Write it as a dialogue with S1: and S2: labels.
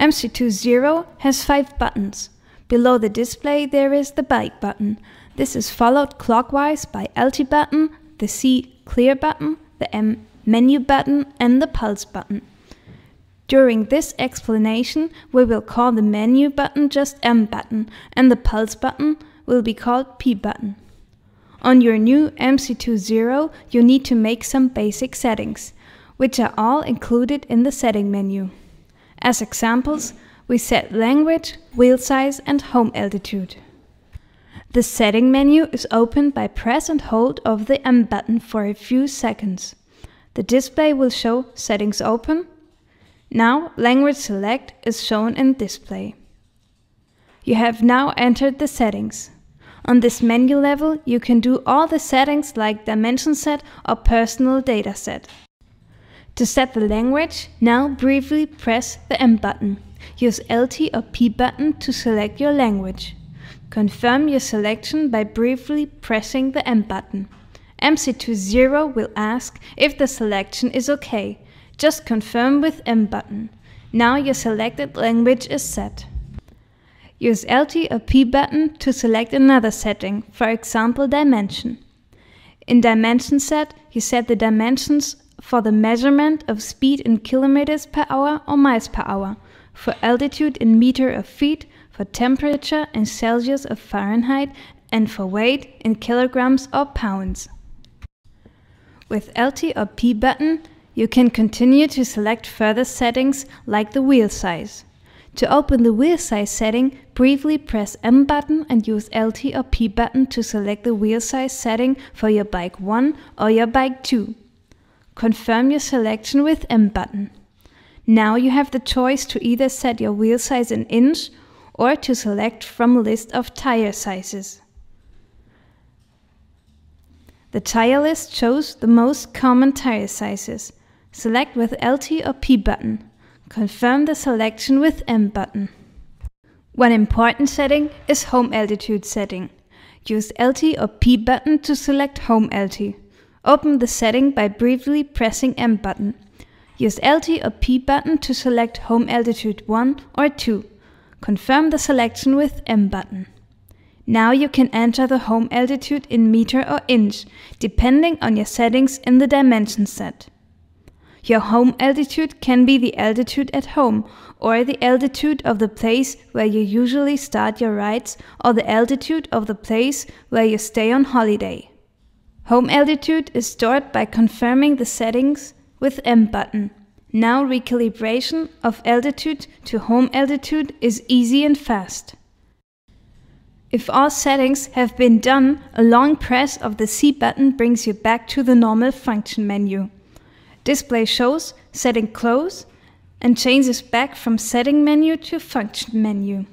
S1: MC20 has 5 buttons. Below the display there is the bike button. This is followed clockwise by LT button, the C clear button, the M menu button and the pulse button. During this explanation we will call the menu button just M button and the pulse button will be called P button. On your new MC20 you need to make some basic settings, which are all included in the setting menu. As examples, we set language, wheel size and home altitude. The setting menu is opened by press and hold of the M button for a few seconds. The display will show settings open. Now language select is shown in display. You have now entered the settings. On this menu level you can do all the settings like dimension set or personal data set. To set the language, now briefly press the M button. Use LT or P button to select your language. Confirm your selection by briefly pressing the M button. MC20 will ask if the selection is okay. Just confirm with M button. Now your selected language is set. Use LT or P button to select another setting, for example dimension. In dimension set, you set the dimensions for the measurement of speed in kilometers per hour or miles per hour, for altitude in meter of feet, for temperature in Celsius or Fahrenheit, and for weight in kilograms or pounds. With LT or P button, you can continue to select further settings like the wheel size. To open the wheel size setting, briefly press M button and use LT or P button to select the wheel size setting for your bike 1 or your bike 2. Confirm your selection with M button. Now you have the choice to either set your wheel size in inch or to select from a list of tire sizes. The tire list shows the most common tire sizes. Select with LT or P button. Confirm the selection with M button. One important setting is home altitude setting. Use LT or P button to select home LT. Open the setting by briefly pressing M button. Use LT or P button to select home altitude 1 or 2. Confirm the selection with M button. Now you can enter the home altitude in meter or inch, depending on your settings in the dimension set. Your home altitude can be the altitude at home, or the altitude of the place where you usually start your rides, or the altitude of the place where you stay on holiday. Home altitude is stored by confirming the settings with M button. Now recalibration of altitude to home altitude is easy and fast. If all settings have been done, a long press of the C button brings you back to the normal function menu. Display shows setting close and changes back from setting menu to function menu.